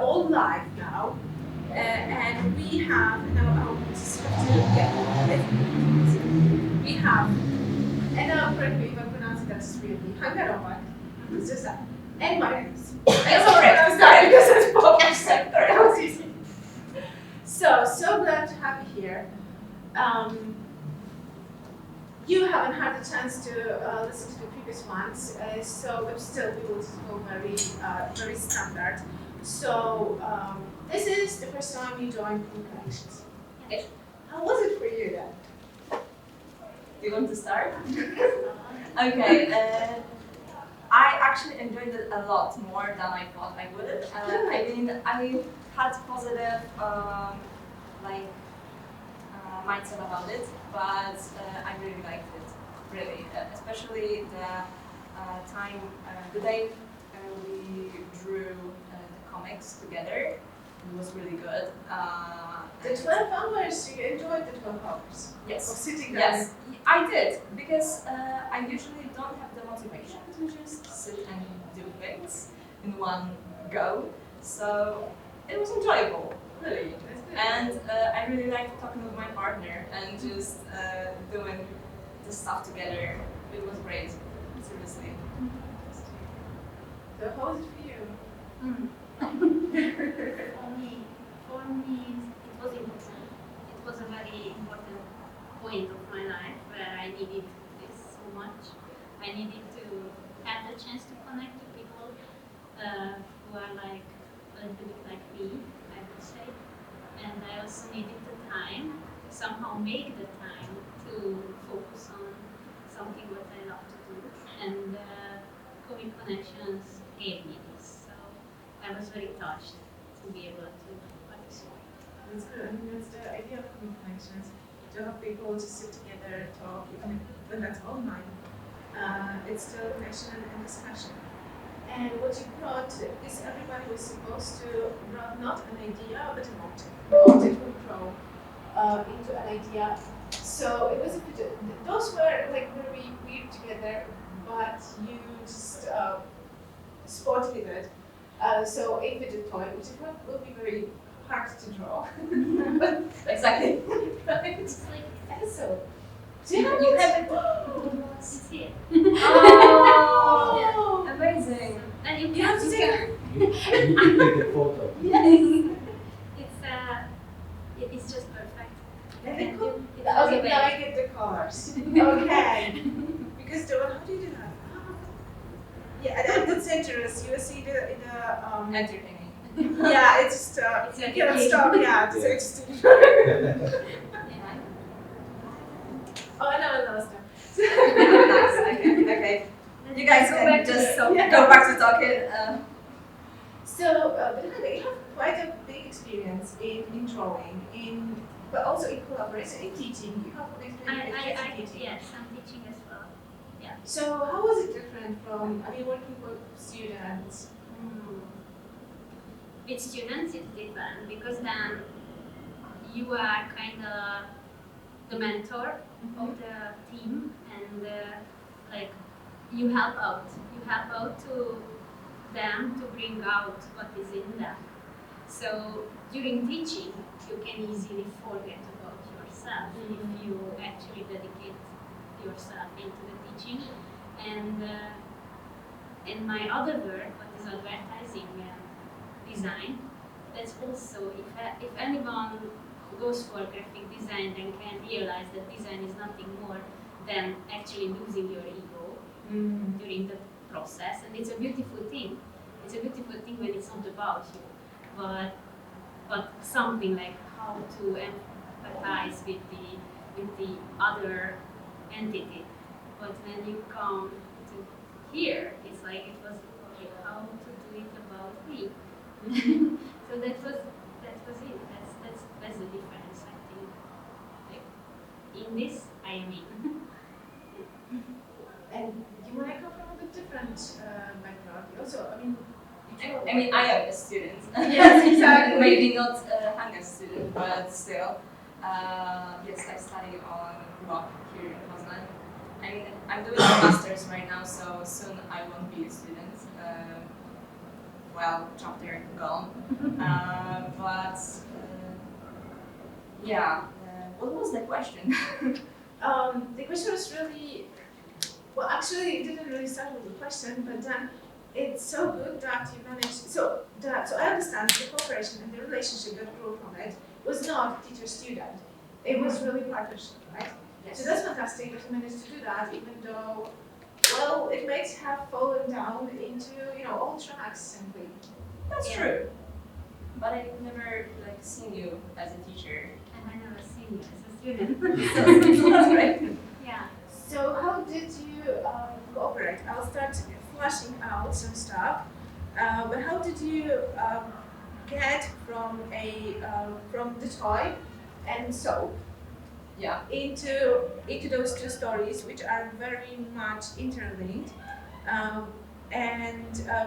all live now. And we have, now we have, and now correct me if I pronounce it that's really Hungary. It's just that. And my name is. I also pronounce that because it's Polish. That was easy. So glad to have you here. You haven't had the chance to listen to the previous ones, but still we will just go very standard. So this is the first time you joined Connections. Yes. How was it for you then? Do you want to start? Okay. I actually enjoyed it a lot more than I thought I would. I had positive mindset about it, but I really liked it. Really, especially the day we drew the comics together. It was really good. The 12 hours, you enjoyed the 12 hours? Yes. Of sitting there? Yes, I did, because I usually don't have the motivation to just sit and do things in one go. So it was enjoyable, really. And I really liked talking with my partner and just doing the stuff together. It was great, seriously. So how was it for you? For me, it was important. It was a very important point of my life where I needed this so much. I needed to have the chance to connect to people who are like a little bit like me, I would say. And I also needed the time to somehow make the time to focus on something that I love to do. And Comic Connections gave me this. So I was very touched to be able to participate. That's good. I mean, that's the idea of Comic Connections, to have people to sit together, talk, even when that's online. It's still connection and discussion. And what you brought is everybody was supposed to bring not an idea, but a motive. Motive would grow into an idea. So it was those were like very weird together, but you just spotted it. So a fidget toy, which will be very hard to draw. But Exactly. right? It's like, And so, do you have it? it's here. Oh, amazing. And You have to take it. You take a photo. Yes. It's just perfect. And And the it okay, goes now away. I get the colors. Okay. Because the one, how do you do that? Yeah, and that's dangerous. You see the Entertaining. yeah, it's just It's you like cannot a stop. game. Yeah, it's interesting. Yeah. Oh, no, stop. Nice. Okay. You guys Go can back to just the topic. go back to talking. So, Benjamin, you have quite a big experience in drawing, but also in collaboration, in teaching. You have a big experience in teaching. Yes, I'm teaching as well. Yeah. So, how was it different from, working with students? With students, it's different because then you are kind of the mentor of the team, and you help out. You help out to them to bring out what is in them. So during teaching, you can easily forget about yourself if you actually dedicate yourself into the teaching. And my other work, what is advertising and design, that's also, if anyone goes for graphic design, then can realize that design is nothing more than actually losing your ego during the process, and it's a beautiful thing. It's a beautiful thing when it's not about you, but something like how to empathize with the other entity. But when you come to here, it's like it was okay, how to do it about me. So that was it. That's the difference, I think. Like, in this, I am in. And you and I come from a bit different background. Also, I am a student. Yes, exactly. Maybe not a Hungarian student, but still. Yes, I study on rock here in Poznan. I'm doing a master's right now, so soon I won't be a student. well, chapter gone. Yeah, what was the question? The question was really, well, actually, it didn't really start with the question, but then it's so good that you managed. So I understand the cooperation and the relationship that grew from it was not teacher-student. It was really partnership, right? Yes. So that's fantastic that you managed to do that, even though, well, it might have fallen down into old tracks simply. That's Yeah. true. But I've never seen you as a teacher. And I never seen you as a student. That's great. Yeah. So how did you cooperate? I'll start flashing out some stuff. But how did you get from the toy and soap Yeah. into those two stories, which are very much interlinked,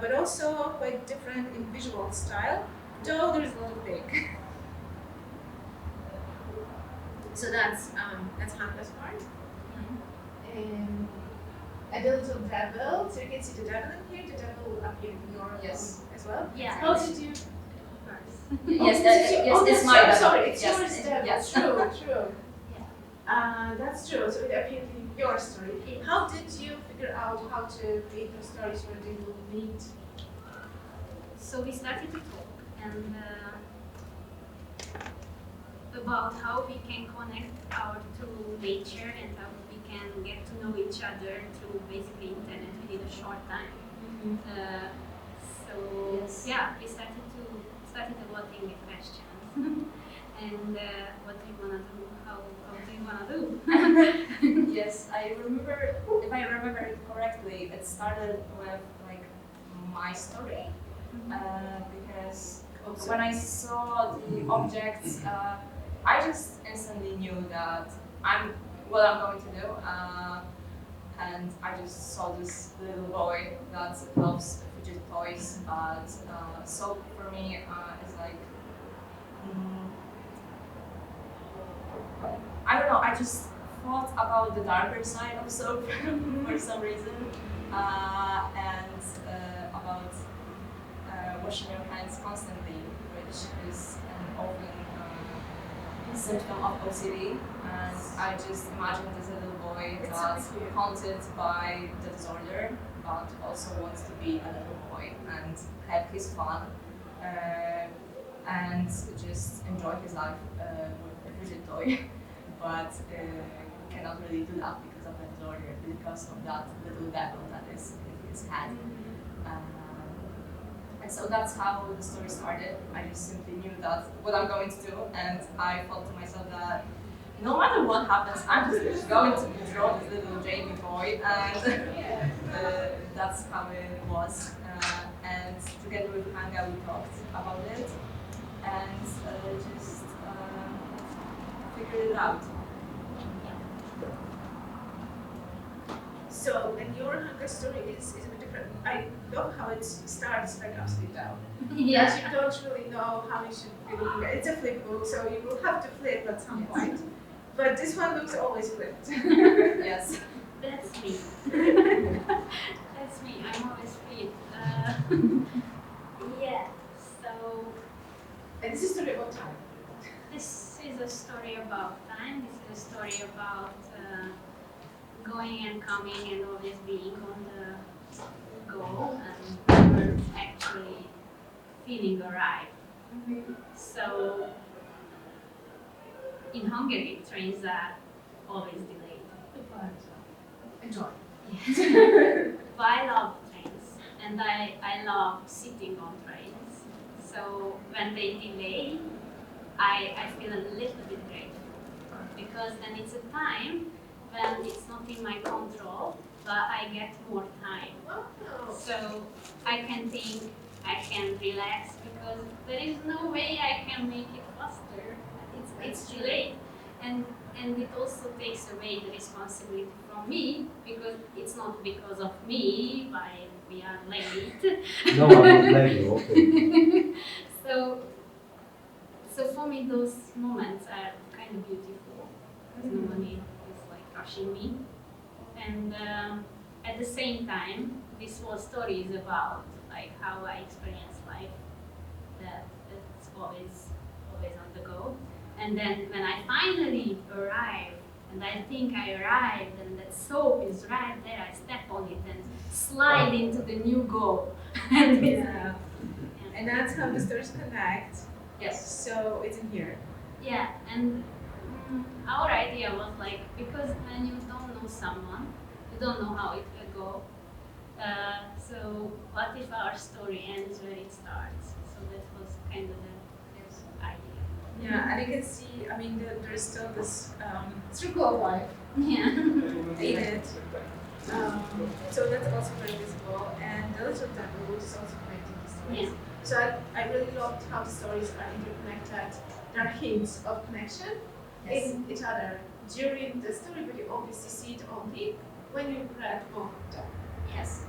but also quite different in visual style, though there's a little big. So that's Hanka's part. And the little devil, so you can see the devil in here. The devil will appear in your Yes. as well. Yeah. How did you? Yes, Oh, it's that's my true. devil. Sorry, it's Yes, yours devil. yes. True. That's true. So it appeared in your story. How did you figure out how to create those stories where they will meet? So we started to talk and about how we can connect our two nature and how we can get to know each other through basically internet within a short time. So Yes. yeah, we started developing with questions. And what do you wanna do? How do you wanna do? Yes, I remember. If I remember it correctly, it started with my story because when I saw the objects, I just instantly knew that what I'm going to do, and I just saw this little boy that loves fidget toys. But soap for me is I don't know. I just thought about the darker side of soap for some reason, and about washing your hands constantly, which is an often symptom of OCD. And I just imagined this little boy It's that's so cute. haunted by the disorder, but also wants to be a little boy and have his fun, and just enjoy his life with a fidget toy. But cannot really do that because of the disorder, because of that little devil that is in his head. And so that's how the story started. I just simply knew that what I'm going to do, and I thought to myself that no matter what happens, I'm just going to draw this little Jamie boy, and that's how it was. And together with Hanga, we talked about it, and just figured it out. So, and your hunger story is a bit different. I love how it starts upside down. Yeah. But you don't really know how you should be looking at it. It's a flip book, so you will have to flip at some point. But this one looks always flipped. Yes. That's me. That's me. I'm always free. Yeah. So And this is story about time. this is a story about time. This is a story about going and coming and always being on the go and never actually feeling arrived. So in Hungary, trains are always delayed. Enjoy. But I love trains and I love sitting on trains. So when they delay, I feel a little bit grateful because then it's a time when it's not in my control, but I get more time. Wow. So I can think, I can relax because there is no way I can make it faster. It's delayed. And it also takes away the responsibility from me because it's not because of me why we are late. No, I will blame you, okay. So for me those moments are kind of beautiful because nobody is rushing me. And at the same time, this whole story is about how I experience life that's always on the go. And then when I finally arrive, and I think I arrived, and that soap is right there, I step on it and slide into the new goal. And Yeah. And that's how the stories connect. Yes. So it's in here. yeah, and our idea was like, because when you don't know someone, you don't know how it will go. So what if our story ends where it starts? So that was kind of the idea. Yeah, and you can see, I mean, there's still this circle of life Yeah. in it. So that's also very visible. And the little devil, which is also connecting the stories. Yeah. So I really loved how the stories are interconnected. There are hints of connection in each other during the story, but you obviously see it only when you read both of them. Yes.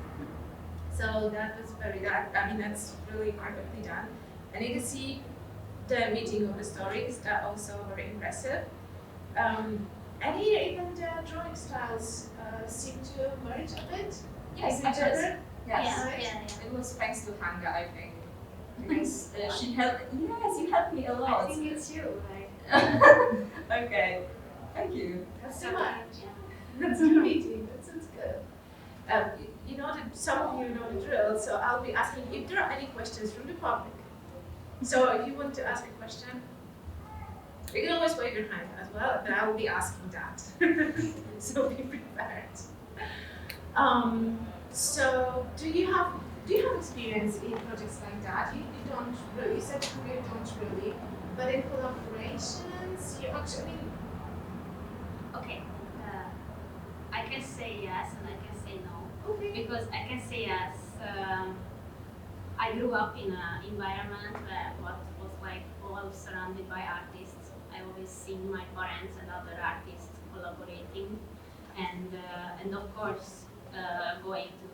So that was that's really perfectly done. And you can see the meeting of the stories, that also very impressive. And here even the drawing styles seem to merge a bit Yes, with each other. Yes. Yeah. It was thanks to Hanga, I think. Because she helped. Yes, you helped me a lot. I think it's you, right? Okay. Thank you. That's so much. Yeah. That's amazing. That sounds good. You know that some of you know the drill, so I'll be asking if there are any questions from the public. So if you want to ask a question, you can always wave your hand as well, but I will be asking that. So be prepared. So do you have experience in projects like that? You don't really. You said you don't really, but in collaborations, you actually. Okay. I can say yes and I can say no. Okay. Because I can say yes. I grew up in an environment where what was like all surrounded by artists. I always seen my parents and other artists collaborating, and of course going to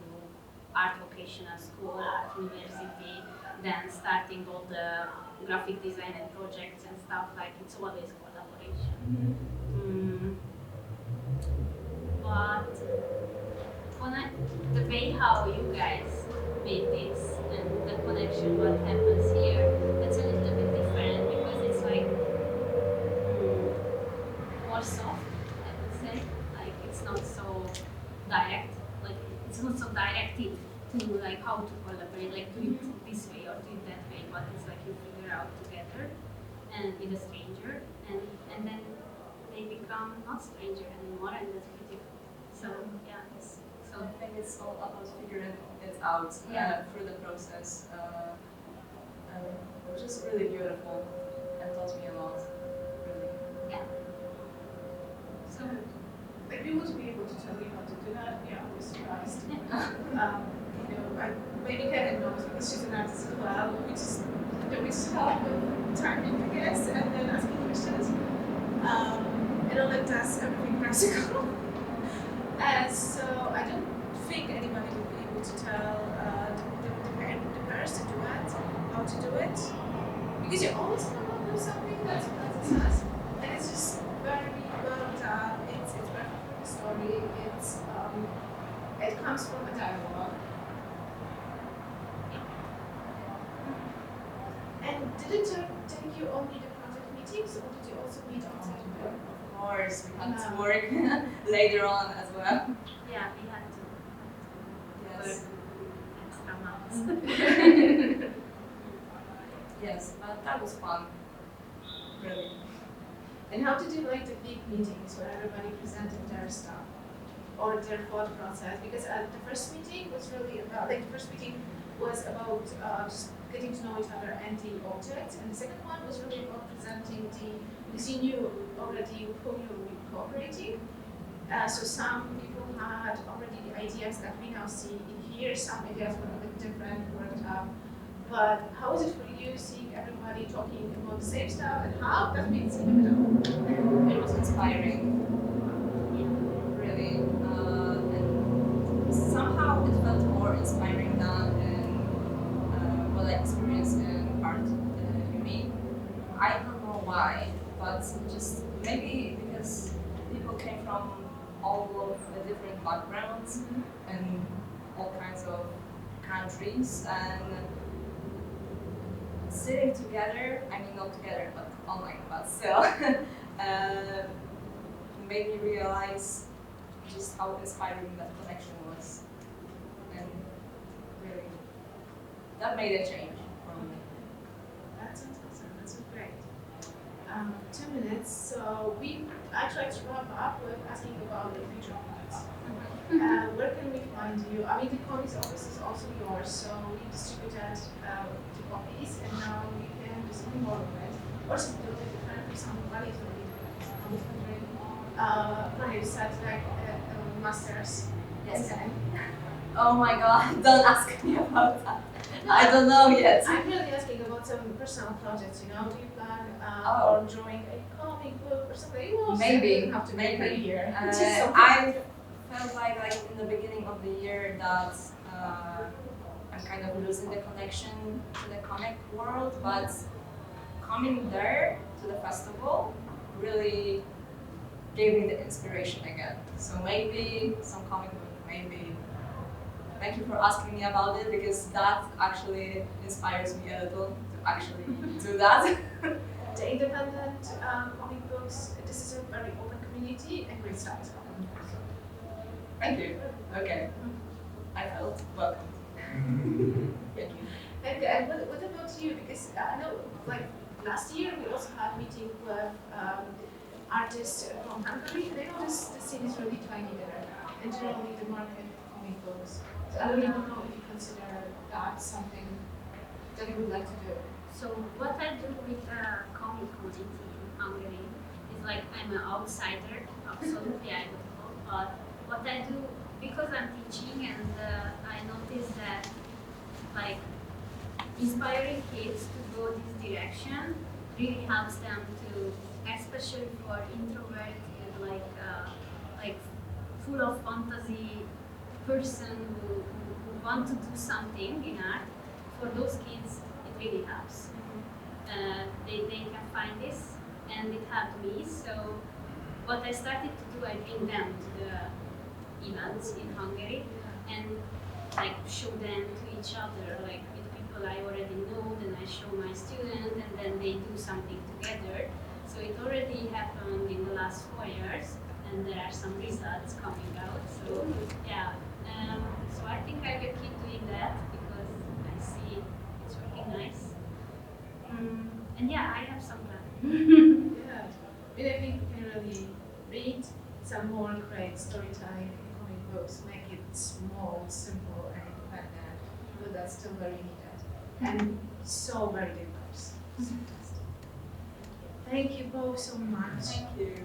art vocational school, art university, then starting all the graphic design and projects and stuff. Like it's always collaboration. But the way how you guys made this and the connection what happens here, that's a little bit different because it's like more soft, I would say. Like it's not so direct, like it's not so directed to like how to collaborate, like do it this way or do it that way, but it's like you figure out together and with a stranger and then they become not stranger anymore, and that's beautiful. So yeah, So I think it's all about figuring it out through the process, which is really beautiful and taught me a lot, really. yeah. So Like we wouldn't be able to tell you how to do that. Yeah, I was surprised. Maybe Kevin knows because she's an artist as well. We just help with timing, I guess, and then asking questions. And Oleg does everything practical. So I don't think anybody will be able to tell the parents to do it, how to do it, because you always come up with something that's us, and it's just very well done. It's perfect for the story. It comes from a dialogue. And did it take you only the project meetings, or did you also meet outside of them? Of course, we had to work later on as well. yeah, we had to Yes. extra months. Yes, but that was fun. Really. And how did you like the big meetings where everybody presented their stuff or their thought process? Because the first meeting was really about, just getting to know each other and the objects, and the second one was really about presenting because you knew already with whom you would be cooperating. So some people had already the ideas that we now see in here, some ideas were a bit different, worked up. But how was it for you seeing everybody talking about the same stuff, and how that meets in the middle? It was inspiring, really. And somehow it felt more inspiring than what I experienced in art uni. I don't know why, but just maybe because people came from all of the different backgrounds and all kinds of countries, and sitting together, I mean not together, but online, but still, made me realize just how inspiring that connection was. And really, that made a change for me. That sounds awesome. That's so great. 2 minutes. So I tried to wrap up with asking about the future plans. Where can we find you? I mean, the comics office is also yours, so we distributed the copies, and now you can do something more with it. Or something like different, for example, what is really different? When you said like masters. Yes. Okay. Oh my god, don't ask me about that. I don't know yet. I'm really asking about some personal projects, you know, do you plan on drawing a comic book or something? You know, Maybe, it doesn't have to be a career. Just something. I felt like in the beginning of the year that I'm kind of losing the connection to the comic world, but coming there to the festival really gave me the inspiration again. So maybe some comic book, maybe. Thank you for asking me about it, because that actually inspires me a little to actually do that. The independent comic books, this is a very open community and great stuff is happening. Thank you. Okay. I felt welcome. Thank you. And what about you? Because I know, like last year we also had a meeting with artists from Hungary, and I know the scene is really tiny there, and generally the market for comic books. So I don't even know if you consider that something that you would like to do. So what I do with the comic community in Hungary is like I'm an outsider, absolutely I don't know, but what I do, because I'm teaching and I notice that like inspiring kids to go this direction really helps them to, especially for introverted, like full of fantasy person who want to do something in art. For those kids, it really helps. They can find this, and it helped me. So what I started to do, I bring them to the events in Hungary and like show them to each other, like with people I already know. Then I show my student, and then they do something together. So it already happened in the last 4 years, and there are some results coming out. So yeah. So I think I will keep doing that because I see it's working nice. And yeah, I have some plan. Yeah, I mean, I think we can really read some more great storytelling in comic books, make it small, simple, and independent, but that's still very needed and so very diverse. Thank you both so much. Thank you.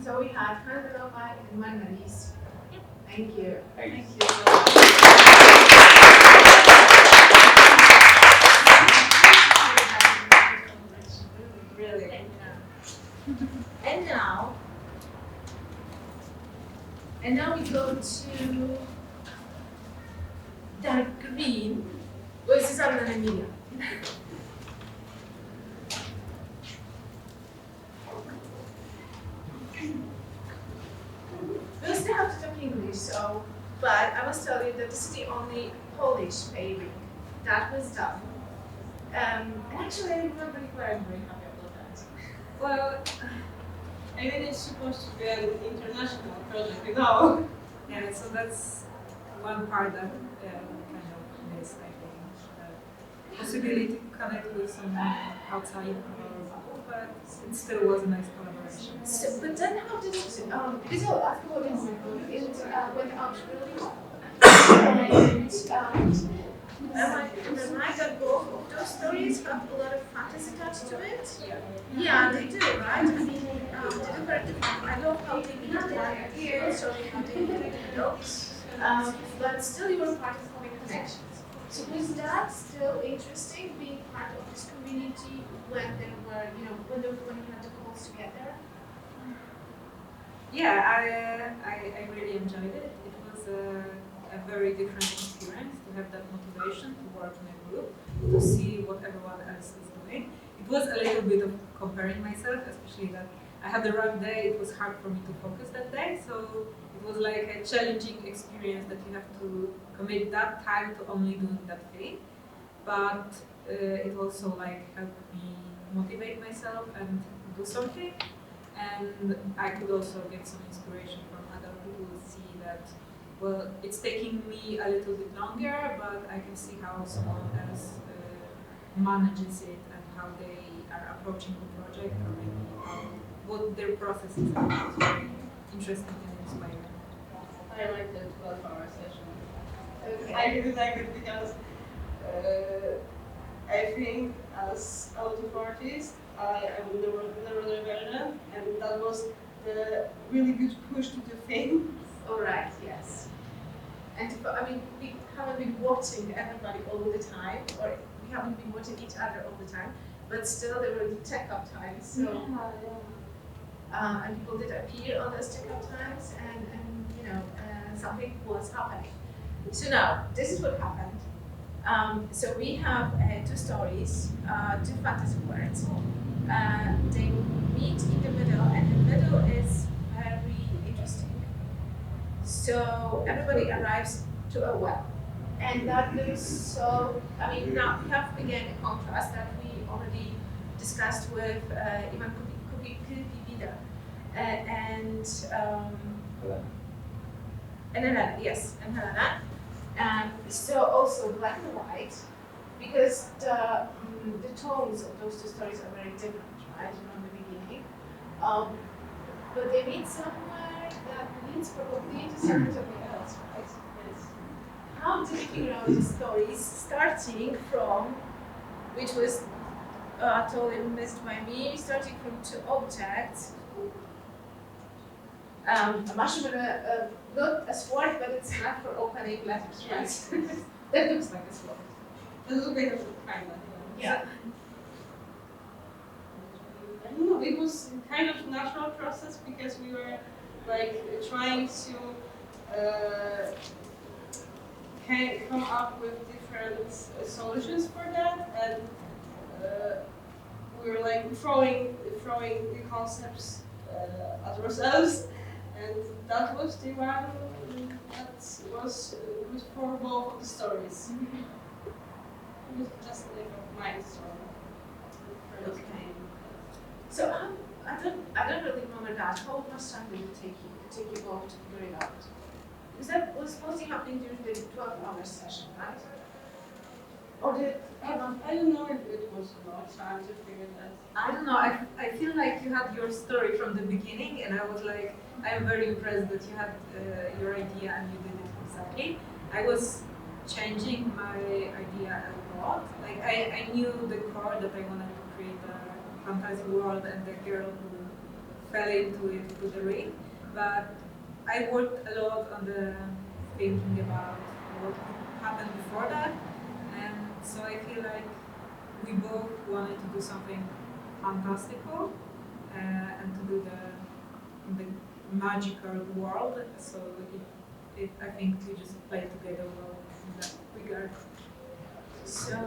So we had Hannah and Marmaris. Thank you. Thank you so much. Really. And now we go to dark green with Susanna and Emilia. We still have to talk English, but I must tell you that this is the only Polish painting that was done. And actually, I remember you were very happy about that. Well, I mean, it's supposed to be an international project, you know. Yeah, so that's one part that kind of missed, I think. The possibility to connect with someone outside our, but it still was a nice collaboration. So, but then how did it, because I'll ask about it went out really well. And am I that both of those stories have a lot of fantasy touch to it? Yeah, they do, right? I mean, they do very different. I love how they meet the ideas, or how they meet the notes. But still you were part of Comic Connections. So was that still interesting, being part of this community when there were, when you had the calls together? Yeah, I really enjoyed it. It was a very different experience to have that motivation to work in a group, to see what everyone else is doing. It was a little bit of comparing myself, especially that I had the rough day. It was hard for me to focus that day, so it was like a challenging experience that you have to commit that time to only doing that thing. But it also like helped me motivate myself and do something. And I could also get some inspiration from other people to see that, well, it's taking me a little bit longer, but I can see how someone else manages it and how they are approaching the project, or maybe what their process is. It's very interesting and inspiring. I like the 12-hour session. Okay. I really like it because I think as auto artist, I am never better, and that was the really good push to do things. All right, yes. And I mean, we haven't been watching everybody all the time, or we haven't been watching each other all the time, but still there were the check-up times. So, and people did appear on those check-up times, and you know, something was happening. So now, this is what happened. So we have two stories, two fantasy worlds. They meet in the middle, and the middle is very interesting. So everybody arrives to a well, and that looks so. I mean, now we have again a contrast that we already discussed with Ivan Kupipida and Helena, yes, and Helena. So also black and white, because the tones of those two stories are very different, right, from the beginning. But they meet somewhere that leads probably to something else, right? Yes. How did you figure out the stories starting from, which was totally missed by me, starting from two objects? Not a sword, but it's not for opening letters, right? That looks like a sword. A little bit of kind of. Yeah. I don't know, it was kind of natural process because we were like trying to come up with different solutions for that, and we were like throwing the concepts at ourselves, and that was the one that was good for both of the stories. It was just like a mind story. Okay. So I don't really remember that. How much time did it take you both to figure it out? Because that was mostly happening during the 12-hour session, right? Or did I don't know if it was a long time to figure that. I don't know. I feel like you had your story from the beginning, and I was like, I am very impressed that you had your idea and you did it exactly. I was changing my idea a lot. Like I knew the core that I wanted to create a fantasy world and the girl who fell into it to the ring, but I worked a lot on the thinking about what happened before that, and so I feel like we both wanted to do something fantastical and to do the magical world. So I think we just played together well in that regard. so?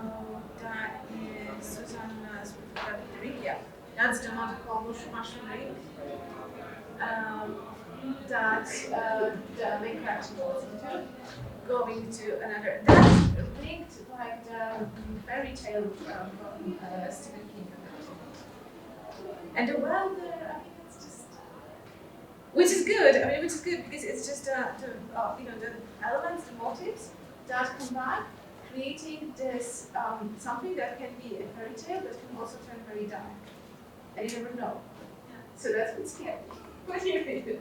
That is Susanna's ring. Yeah, that's the magical mushroom ring. That the main character goes into, going to another. That's linked like the fairy tale from Stephen King. And the well there, I mean, it's just, which is good. I mean, which is good because it's just the elements, the motives that come back, creating this something that can be a fairy tale, but can also turn very dark, and you never know. So that's what's scary. What do you think?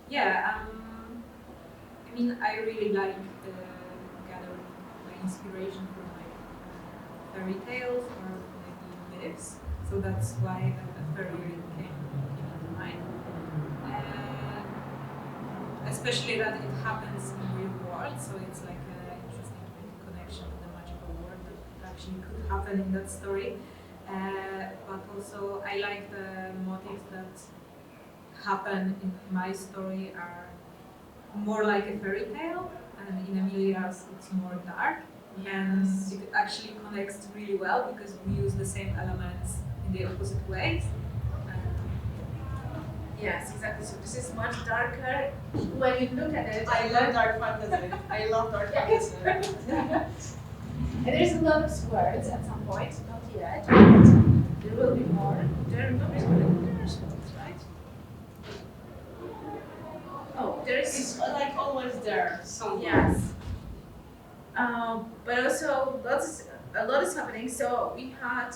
Yeah, I mean, I really like gathering my inspiration from like fairy tales or maybe myths. So that's why the fairy ring came into mind. Especially that it happens in real world, so it's like an interesting connection to the magical world that actually could happen in that story. But also, I like the motives that happen in my story are more like a fairy tale, and in Emilia's it's more dark. And it actually connects really well because we use the same elements in the opposite ways. Yes, exactly. So this is much darker when you look at it. I love dark fantasy. I love dark fantasy. And there's a lot of squares at some point, not yet, but there will be more. There are squares, right? Oh, It's like always there, somewhere. yes. But also a lot is happening. So we had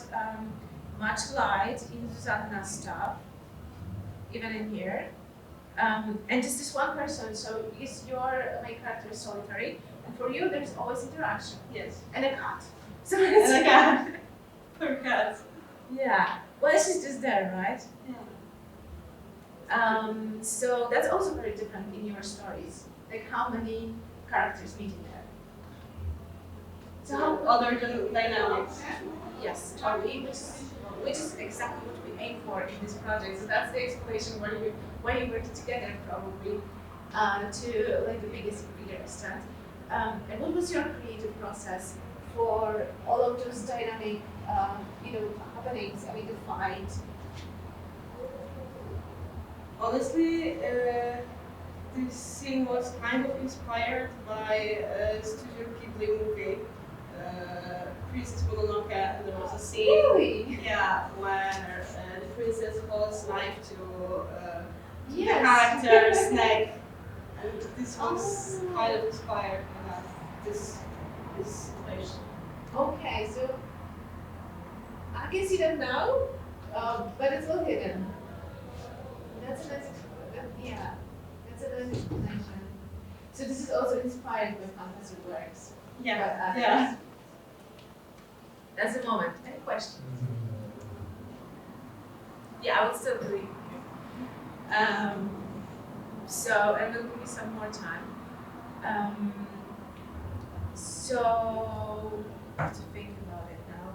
much light in Susanna's stuff, even in here. And just this one person, so is your main character is solitary, and for you there's always interaction. Yes. And a cat. So it's And a cat. Poor cat. yeah. Well, she's just there, right? Yeah. So that's also very different in your stories. Like how many characters meet in there. So how Other than dynamics. yes, totally, which is exactly what we aim for in this project. So that's the explanation why you work together probably to like the biggest and bigger extent. And what was your creative process for all of those dynamic, happenings? I mean, the fight. Honestly, this scene was kind of inspired by a Studio Ghibli movie, Princess Mononoke, and there was a scene, Really? yeah, where the princess holds knife to the Yes. character's neck, and this was kind of inspired by this situation. Okay, so I can see them now, but it's all hidden. That's a nice, yeah, that's a nice explanation. So this is also inspired by fantasy works. Yeah, by others. yeah. That's the moment. Any questions? Yeah, I would still believe you. So, and we'll give you some more time. So, I have to think about it now.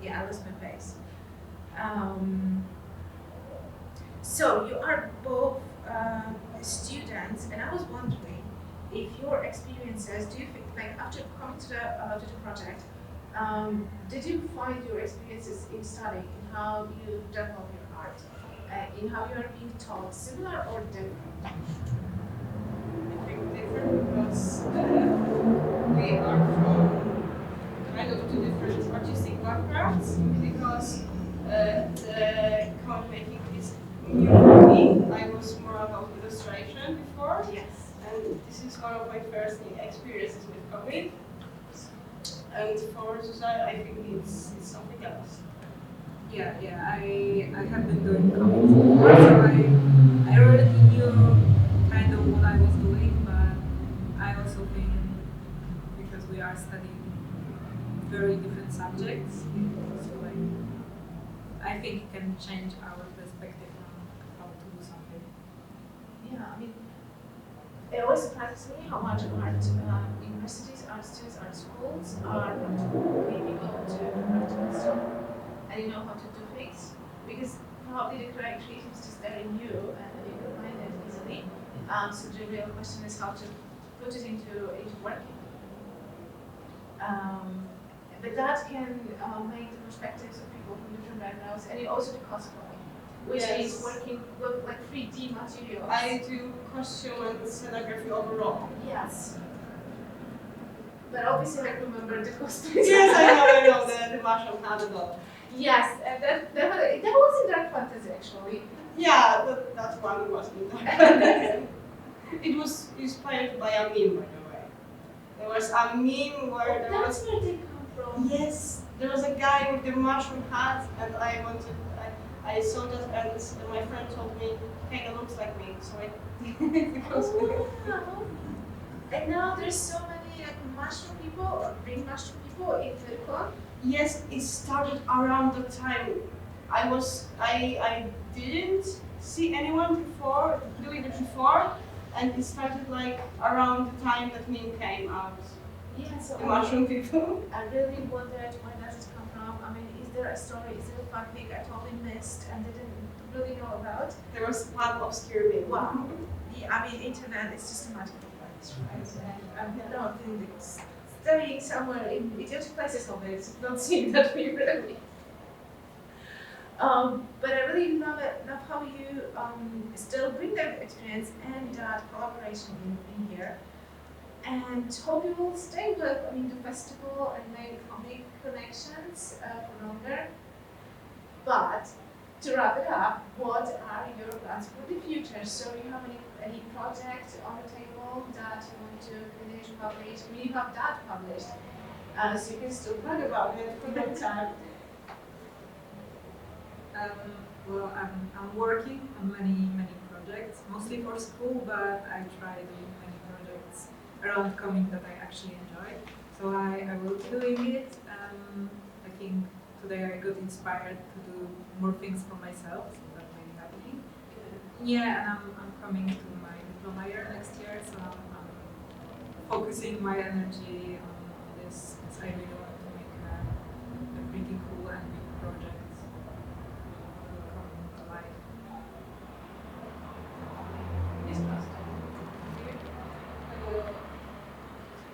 Yeah, I lost my face. So, you are both students, and I was wondering if your experiences, do you think, like after coming to the project, did you find your experiences in studying, in how you develop your art, in how you are being taught, similar or different? I think different because we are from kind of two different artistic backgrounds. Because the comic making is new for me. I was more about illustration before, Yes. and this is one of my first experiences with comic. And for Sesja, I think it's something else. Yeah, I have been doing comics before, so I already knew kind of what I was doing, but I also think because we are studying very different subjects, so like I think it can change our perspective on how to do something. Yeah, I mean, it always surprises me how much art universities, art students, art schools are maybe able to practical stuff and you know how to do things because probably the creativity is just very new and you can find it easily. So the real question is how to put it into working. But that can make the perspectives of people from different backgrounds and also the cosplay, which is working with like 3D materials. I do costume and scenography overall. Yes. But obviously I remember the costumes. Yes, I know the Marshall had it all. Yes, and that was in Dark Fantasy actually. Yeah, that one wasn't that. It was inspired by a meme, by the way. There was a meme where there That's was. where they come from. Yes, there was a guy with the mushroom hat, and I saw that, and my friend told me, "Hey, it looks like me," so I because Oh, wow. And now there's so many like mushroom people or big mushroom people in Turkey. yes, it started around the time I didn't see anyone before doing it before, and it started like around the time that meme came out. Yeah, so The mushroom people. I really wondered where does it come from? I mean, is there a story? Is there a fun thing I totally missed and didn't really know about? There was one obscure meme. Wow. Yeah, I mean, internet is just a magical place, right? And I'm not doing this. Studying somewhere in idiotic places of it, not seeing that we really. But I really love how you still bring that experience and that collaboration in here. And hope you will stay with the festival and make connections for longer. But to wrap it up, what are your plans for the future? So you have any project on the table that you want to finish, publish? I mean, you have that published, so you can still brag about it for a long time. Well, I'm working on many projects, mostly for school, but I try doing many projects around coming that I actually enjoy. So I will be doing it. I think today I got inspired to do more things for myself, so that made me happy. Yeah, and I'm coming to my diploma year next year, so I'm focusing my energy on this, because I really want to make a pretty cool and big project.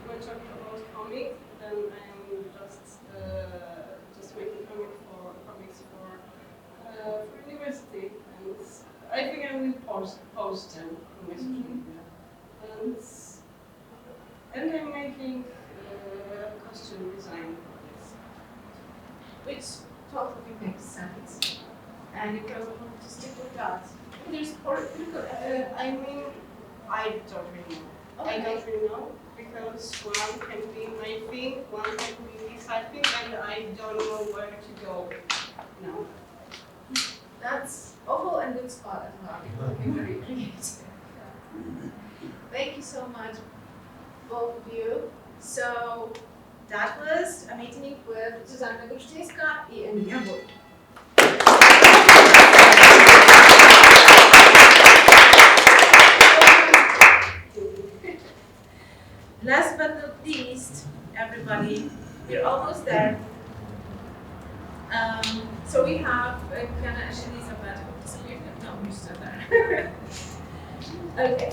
We're talking about comics, then I'm just making comics for university, and I think I will post them on my social media. And I'm making costume design projects. Which totally makes sense. And you probably want to stick with that. There's I mean, I don't really know. I don't really know, because one can be my thing, one can be this I think, and I don't know where to go now. That's awful and good spot as well. Looking very creative. Thank you so much, both of you. So that was a meeting with Zuzanna Gruszczyńska and Emilia Wójt. Last but not least, everybody, we're almost there. So we have Kana and Elizabeth who disappeared. No, we're still there. Okay.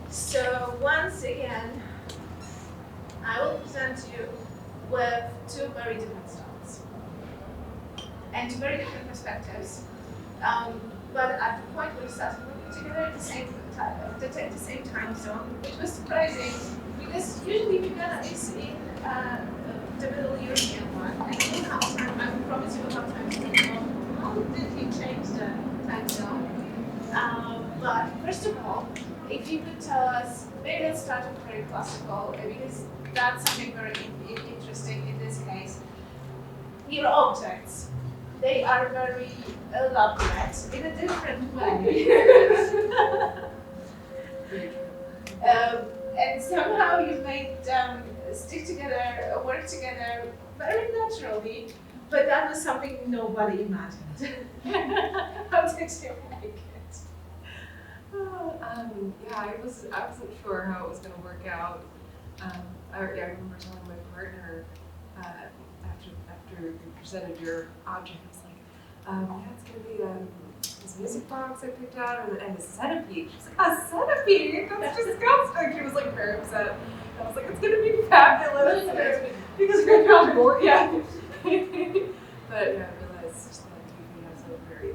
So once again, I will present you with two very different styles and two very different perspectives. But at the point we started working together at the same time zone, which was surprising because usually Vienna is in the Middle European one, and we will have time. I promise you will have time to think about how did he change the time zone. But first of all, if you could tell us, maybe let's start with very classical, because that's something very interesting in this case. Your objects, they are very elaborate in a different way. And somehow you made them stick together, work together very naturally, but that was something nobody imagined. How did you make it? Yeah, I wasn't sure how it was going to work out. I remember telling my partner after you presented your object, I was like, yeah, it's going to be this music box I picked out and a centipede. She was like, a centipede? That's disgusting. She was like very upset. I was like, it's going to be fabulous because we found more. Yeah. But yeah, I realized that he has a very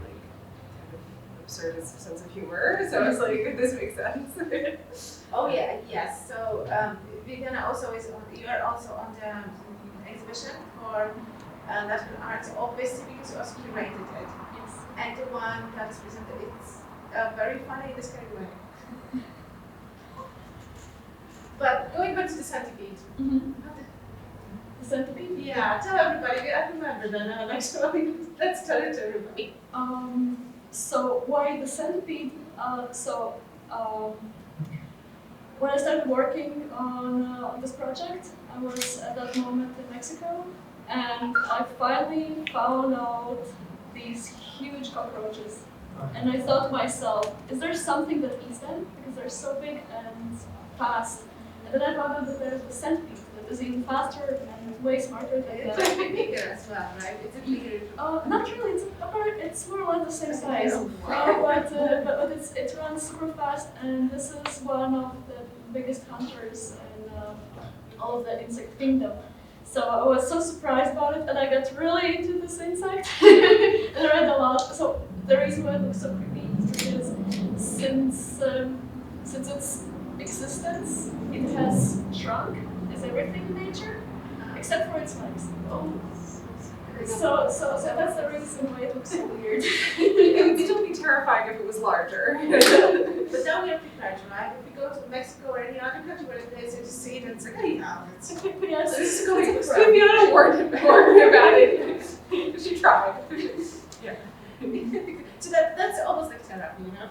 absurd sense of humor, so I was like, this makes sense. Oh yeah, yes. So Viviana also you are also on the exhibition for Latin art, obviously because you also curated it. Yes. And the one that is presented, it's very funny in this kind of way. But going back to the centipede. Mm-hmm. The centipede? Yeah, tell everybody. I remember that now. Actually, let's tell it to everybody. So why the centipede? When I started working on this project, I was at that moment in Mexico, and I finally found out these huge cockroaches. And I thought to myself, is there something that eats them? Because they're so big and fast. And then I found out that there's the centipede that is even faster and way smarter than It's the... a bit bigger as well, right? It's a bigger. Not really. It's more or less the same size. Wow. But it runs super fast, and this is one of the biggest hunters in all of the insect kingdom. So I was so surprised about it, and I got really into this insect. and I read a lot. So the reason why it looks so creepy is because since its existence, it has shrunk as everything in nature, except for its legs. Oh. So that's the reason why it looks so weird. It would still be terrifying if it was larger. But now we are prepared, right? If we go to Mexico or any other country where it is, you just see it and it's like, hey, yeah, it's Yes, it's going to Viviana warned about it. She tried. Yeah. So that's almost like therapy, you know?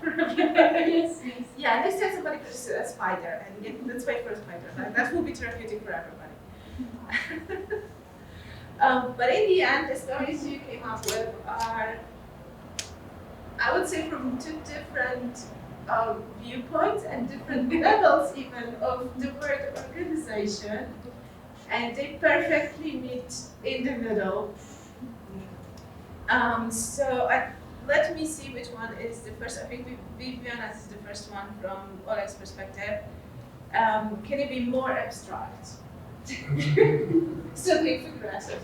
yes, yes. Yeah, next time somebody pushes a spider and let's wait for a spider. That will be therapeutic for everybody. But in the end, the stories you came up with are, I would say, from two different viewpoints and different levels even of the word organization, and they perfectly meet in the middle. Let me see which one is the first. I think Viviana is the first one from Oleg's perspective. Can it be more abstract? So they progressive.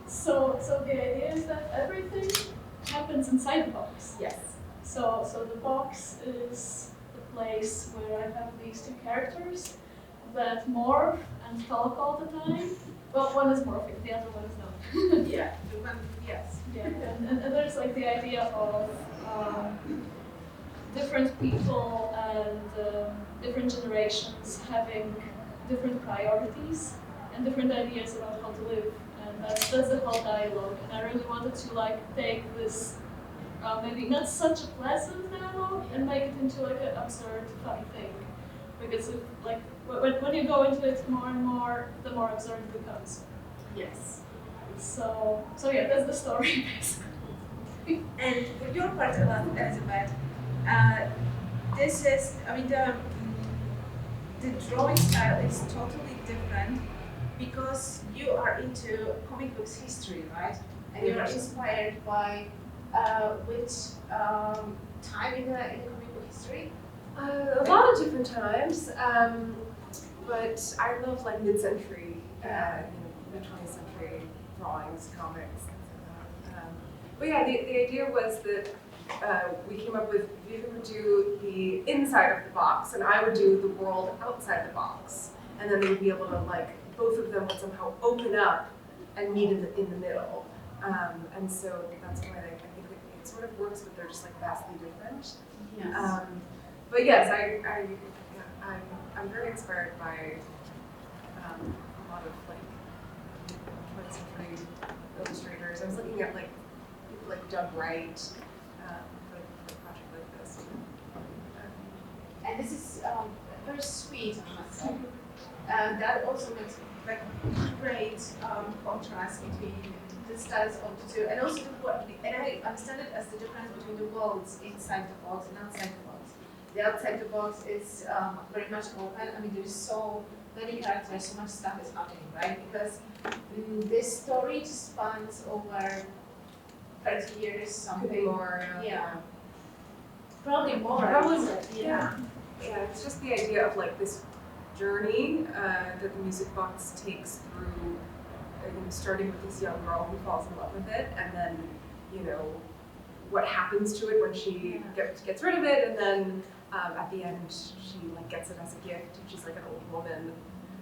So the idea is that everything happens inside the box. Yes. So the box is the place where I have these two characters that morph and talk all the time. Well, one is morphing, the other one is not. Yeah. The one. Yes. Yeah, and there's like the idea of different people and different generations having different priorities and different ideas about how to live, and that's the whole dialogue. And I really wanted to like take this maybe not such a pleasant dialogue and make it into like an absurd, funny thing, because if, like when you go into it more and more, the more absurd it becomes. Yes. So yeah, that's the story basically. And for your part, Elizabeth, this is, I mean, the drawing style is totally different because you are into comic books history, right? And you are inspired by which time in the comic book history? A lot of different times, but I love like mid-century, mid-20th century drawings, comics, things like that. But yeah, the idea was that we came up with, Vivian would do the inside of the box and I would do the world outside the box. And then they would be able to like, both of them would somehow open up and meet in the middle. And so that's why I think it sort of works, but they're just like vastly different. Yes. But yes, I'm very inspired by a lot of like 20th century illustrators. I was looking at like people like Doug Wright for a project like this. And this is very sweet, I must say. That also makes like great contrast between the styles of the two, and also and I understand it as the difference between the worlds inside the box and outside the box. The outside the box is very much open. I mean, there is so many characters, so much stuff is happening, right? Because this story just spans over 30 years, something. Could be more. Yeah. Probably more. Probably more. Yeah. Yeah, it's just the idea of like this journey that the music box takes through, starting with this young girl who falls in love with it, and then, what happens to it when she gets rid of it, and then at the end she like gets it as a gift, and she's like an old woman.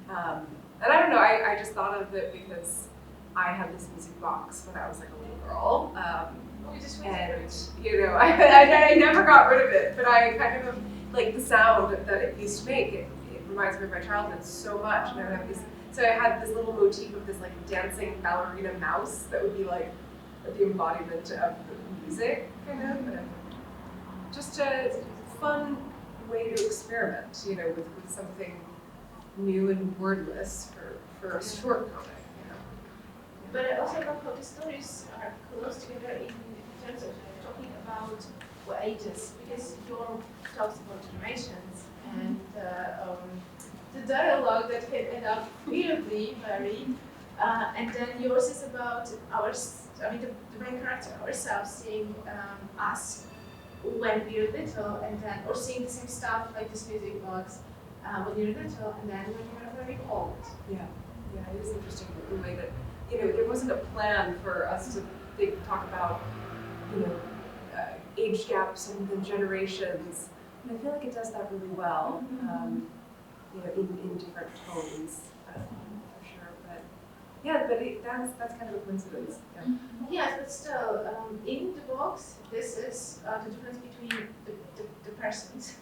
And I don't know, I just thought of it because I had this music box when I was like a little girl. And I never got rid of it, but I kind of like the sound that it used to make. It reminds me of my childhood so much. And I would have this, so I had this little motif of this like dancing ballerina mouse that would be like the embodiment of the music, kind of. And just a fun way to experiment, with something new and wordless for a short comic. But I also love how the stories are close together in terms of talking about what ages, because your talks about generations and the dialogue that can end up weirdly very, and then yours is about the main character ourselves seeing us when we're little, and then or seeing the same stuff like this music box when you're little, and then when you're very old. Yeah, it is interesting the way that there wasn't a plan for us to talk about, age gaps and the generations. And I feel like it does that really well, in different tones, for sure. But yeah, that's kind of a coincidence. Yeah. Yes, but still, in the box, this is the difference between the persons,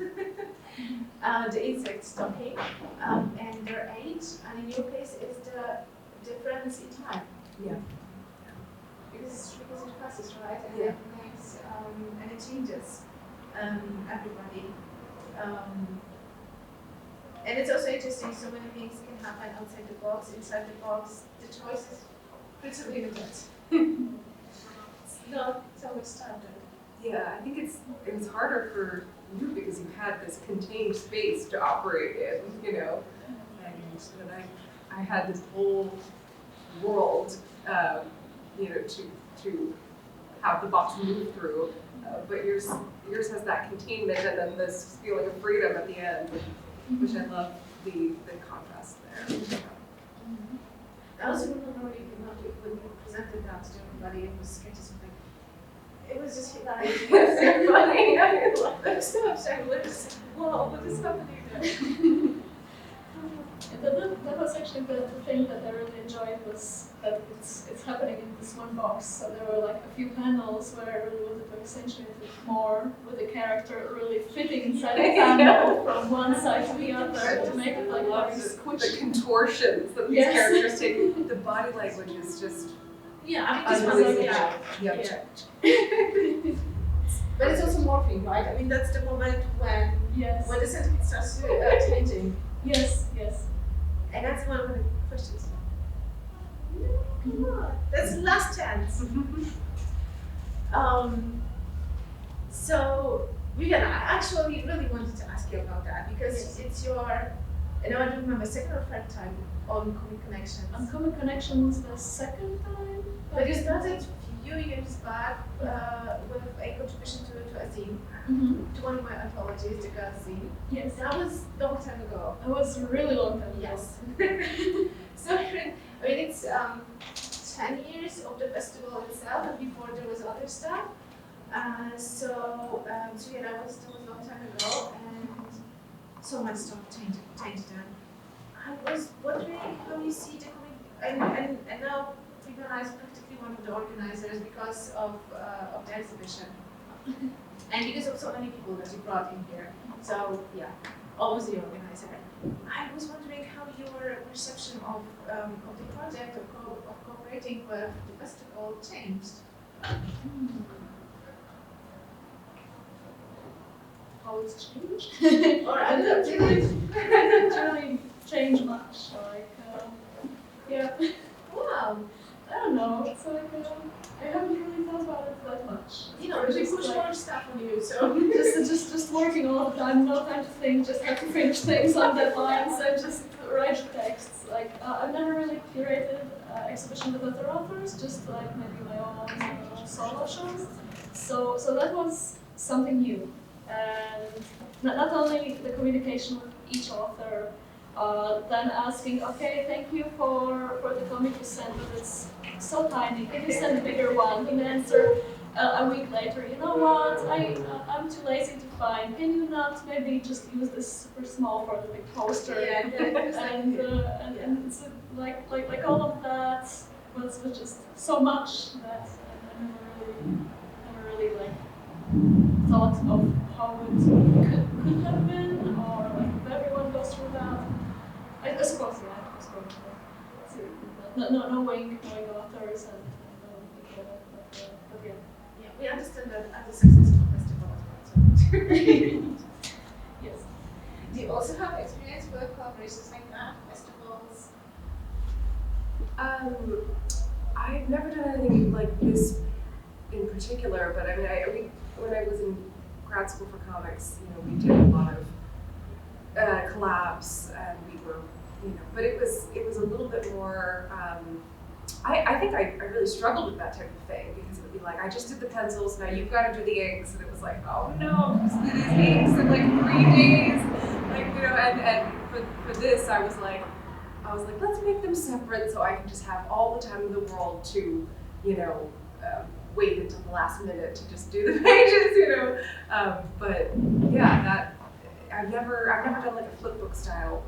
the insects talking, and their age, and in your case, it's the difference in time. Yeah. Because it passes, right? And Yeah. it makes, and it changes everybody. And it's also interesting, so many things can happen outside the box, inside the box. The choice is pretty limited. It's not so much standard. Yeah, I think it was harder for you because you had this contained space to operate in, and I had this whole world, to have the box move through. But yours has that containment and then this feeling of freedom at the end, which I love the contrast there. I also remember when you presented that to everybody, it was sketchy something. It was just hilarious. It was so funny. I love it. So absurd. Whoa, what is happening there? That was actually the thing that I really enjoyed was that it's happening in this one box. So there were like a few panels where I really wanted to accentuate it more with the character really fitting inside the panel from one side to the other to make it like very squishy. The contortions that these characters take. The body language is just Yeah, I mean, this was like that. Yeah. But it's also morphing, right? I mean, that's the moment when the sentiment starts changing. Yes. And that's one of the questions. Come on, that's last chance. So Vivian, I actually really wanted to ask you about that because it's your, and I don't remember, second or third time on Comic Connections. On Comic Connections the second time. But you started a few years back with a contribution to a zine, to one of my anthologies, the Girls Zine. Yes. That was a long time ago. It was a really long time ago. Yes. So, I mean, it's 10 years of the festival itself, and before there was other stuff. So yeah, that was a long time ago, and so much stuff changed then. I was wondering how you see the comic, and now Vivian is practically one of the organizers because of the exhibition, and because of so many people that you brought in here. So yeah, always the organizer. I was wondering how your perception of the project of cooperating with the festival changed. How it's changed? Or I didn't really change much. Like, wow. I don't know. It's like I haven't really thought about it that much. You know, they push like, more stuff on you, so just working all the time, no time to think, just have to finish things on deadlines and just write the texts. Like I've never really curated exhibition with other authors, just like maybe my own solo shows. So that was something new. And not only the communication with each author, then asking, okay, thank you for the comic you sent, but it's so tiny, can you send a bigger one? And answer a week later, you know what, I'm too lazy to find, can you not maybe just use this super small for the big poster? And so like all of that was just so much that I never really like thought of how it could have been, or like if everyone goes through that. I suppose, yeah, I suppose. Knowing authors and knowing people, but yeah. yeah, we understand that as a successful festival as well. So. Yes. Do you also have experience with collaborations like that, festivals? I've never done anything like this in particular, but I mean, when I was in grad school for comics, we did a lot of collabs, and we were, but it was a little bit more. I think I really struggled with that type of thing because it would be like, I just did the pencils, now you've got to do the inks, and it was like, oh no, just do these inks in like 3 days, and for this I was like, I was like, let's make them separate so I can just have all the time in the world to, wait until the last minute to just do the pages, But yeah, I've never done like a flipbook style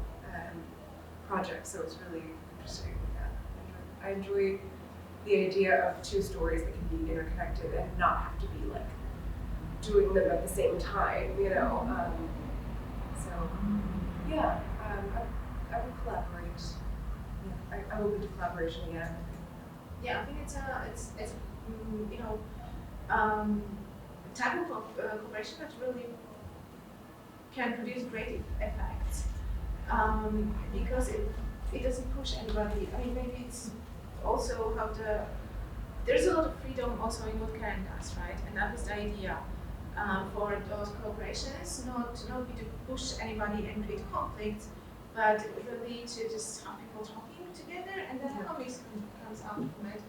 project, so it's really interesting. Yeah, I enjoy the idea of two stories that can be interconnected and not have to be like doing them at the same time, So yeah, I would collaborate. Yeah, I'm open to collaboration again. Yeah, I think it's type of cooperation that really can produce great effects, because it doesn't push anybody. I mean, maybe it's also how there's a lot of freedom also in what Karen does, right? And that was the idea for those cooperations, not be to push anybody and create conflict, but really to just have people talking together, and then comics comes out from it.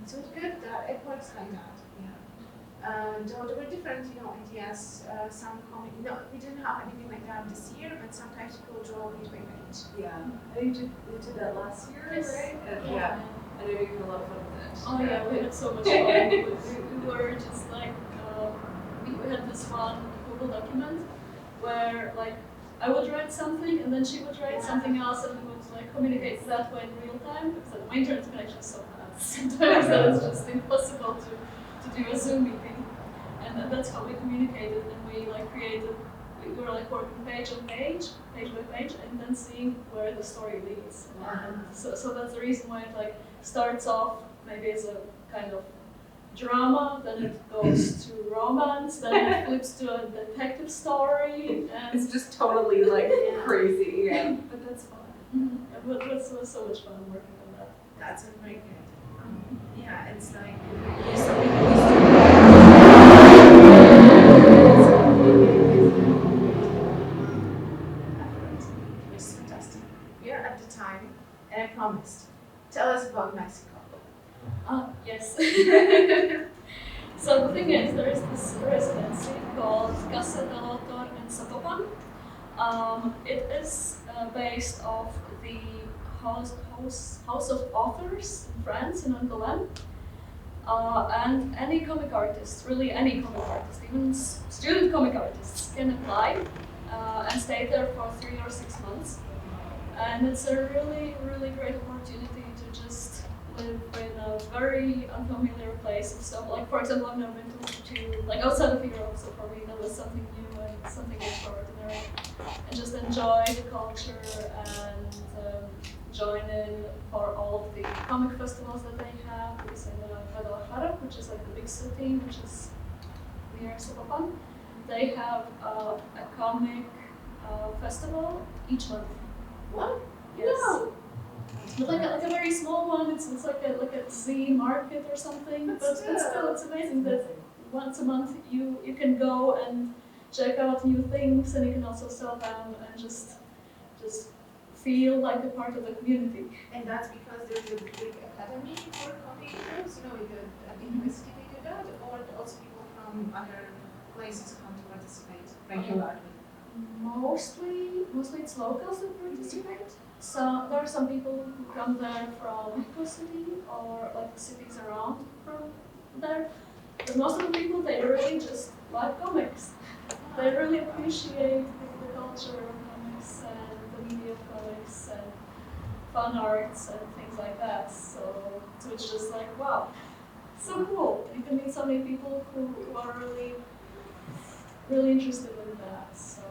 So it's good that it works like that. Yeah. There were different, ideas. Some comic. No, we didn't have anything like that this year, but sometimes people draw page by page. Yeah, I think you did that last year, right? And yeah, I know you had a lot of fun with it. Oh yeah, we had so much fun. we were just like, we had this one Google document where like I would write something and then she would write something else, and we would like communicate that way in real time, because my internet connection is so bad sometimes that it's just impossible to do a Zoom meeting. And that's how we communicated, and we like we were like working page by page, and then seeing where the story leads. And so that's the reason why it like starts off maybe as a kind of drama, then it goes to romance, then it flips to a detective story, and it's just totally like crazy. Yeah, but that's fun. Mm-hmm. Yeah, but it was so much fun working on that. That's very good. Yeah, it's like which is fantastic. We are at the time, and I promised. Tell us about Mexico. Yes. So the thing is, there is this residency called Casa del Autor in Zapopan. It is based off the House of Authors in France, in Angoulême. And any comic artist, really any comic artist, even student comic artists can apply and stay there for 3 or 6 months. And it's a really, really great opportunity to just live in a very unfamiliar place. So, like, for example, I've never been to like outside of Europe, so for me that was something new and something extraordinary. And just enjoy the culture and join in for all the comic festivals that they have. Because in Guadalajara, which is like the big city, which is near Zapopan, they have a comic festival each month. What? Yes. No. But like a very small one. It's like a Z market or something. But still, it's amazing that once a month you can go and check out new things, and you can also sell them and just feel like a part of the community. And that's because there's a big academy for comic heroes, at the university they do that, or also people from other places come to participate regularly? Mostly it's locals that participate. So there are some people who come there from Mexico City or like the cities around from there. But most of the people, they really just like comics. They really appreciate the culture of comics and the media of comics and fun arts and things like that. So it's just like, wow, so cool. You can meet so many people who are really, really interested in that. So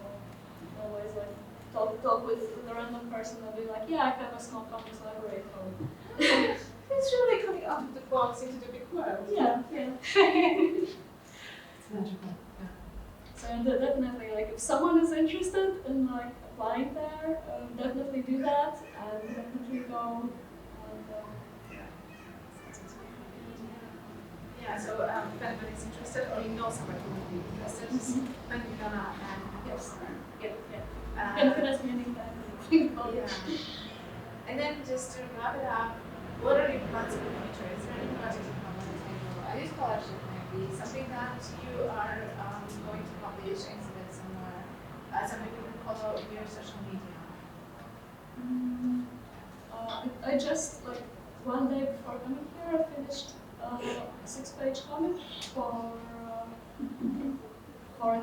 always like talk with the random person and be like, yeah, I have a small comics library at home. It's really coming out of the box into the big world. Yeah. It's magical. Yeah. So definitely, like, if someone is interested in like applying there, definitely do that and definitely go. And, Yeah, so if anybody's interested or you know somebody who would be interested, just let me know and yes. yeah. Can ask me anytime. And then just to wrap it up, what are your plans for the future? Is there any project you have on the table? A new scholarship maybe, something that you are going to publish, exhibit somewhere, something you can follow in your social media? I just, like, one day before coming here, I finished a 6-page comic for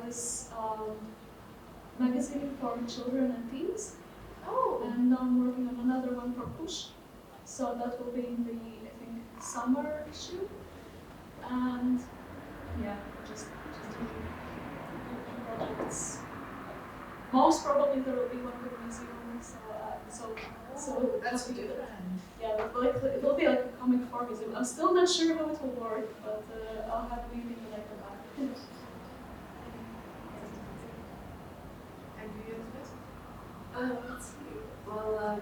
this magazine for children and teens. Oh. And now I'm working on another one for Push. So that will be in the, I think, summer issue. And yeah, just doing projects. Most probably there will be one with museum. So That's happy with it. different. Yeah, it will be like a comic for museum. I'm still not sure how it will work, but I'll have a meeting when I come back. And you, Elizabeth? Let's see. Well,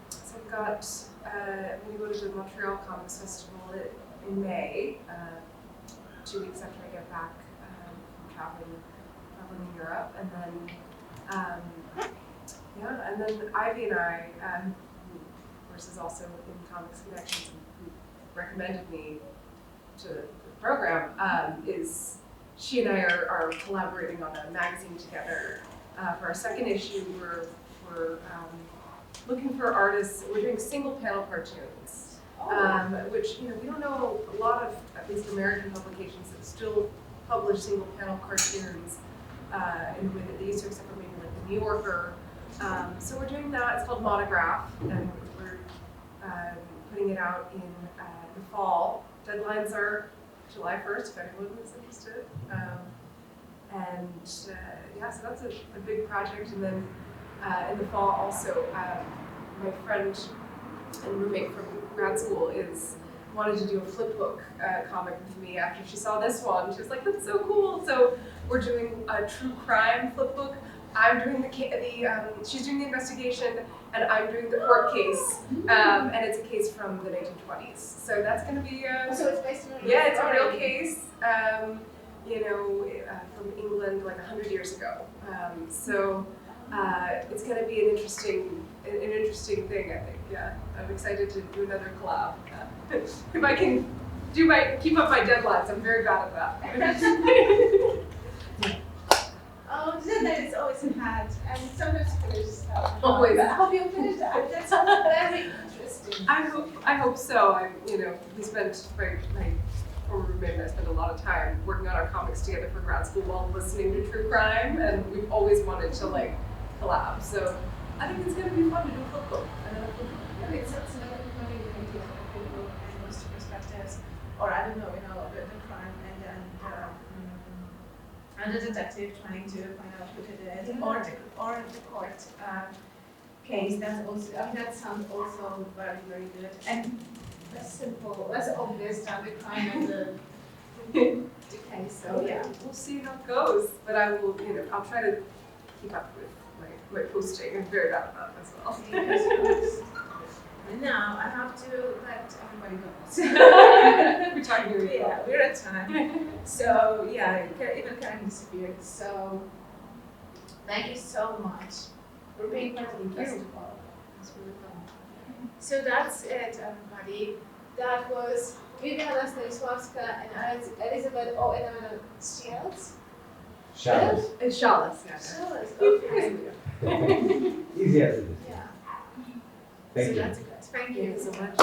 so I've got, I'm going to go to the Montreal Comics Festival in May, 2 weeks after I get back from traveling in Europe. And then, and then Ivy and I, who of course is also in Comics Connections and who recommended me to the program, is she and I are collaborating on a magazine together. For our second issue, we're looking for artists. We're doing single panel cartoons, which we don't know a lot of, at least American publications, that still publish single panel cartoons in the way that they used to, except for maybe like the New Yorker. So we're doing that. It's called Monograph, and we're putting it out in the fall. Deadlines are July 1st, if anyone is interested. So that's a big project. And then in the fall also, my friend and roommate from grad school wanted to do a flip book comic with me after she saw this one. She was like, that's so cool. So we're doing a true crime flip book. I'm doing she's doing the investigation, and I'm doing the court case, and it's a case from the 1920s. So that's going to be So it's based on it's a real case, from England like 100 years ago. It's going to be an interesting thing, I think. Yeah, I'm excited to do another collab. If I can keep up my deadlines, I'm very bad at that. Oh, that is always hard, and sometimes finish stuff. Always. I hope you finish that. That sounds very interesting. I hope so. We spent my former roommate and I spent a lot of time working on our comics together for grad school while listening to true crime, and we've always wanted to collab. So I think it's going to be fun to do a flip book. It sounds like everybody related to the people and those two perspectives, or I don't know, the crime and the detective trying to find out who did it, or the court case. That's also, that sounds also very, very good. And less simple, less obvious than the crime and the case. So yeah, we'll see how it goes. But I will, I'll try to keep up with my posting. I'm very bad at that as well. And now I have to let everybody go. We're talking to Yeah, we're at time. So yeah, even Karen disappeared. So thank you so much for being part of the festival. It's really fun. So that's it, everybody. That was Viviana Stanisławska and Elizabeth Shields. Shadows. It's Shalas. Shields, okay. Easy as it is. Yeah. Thank So you. that's good. Thank you so much.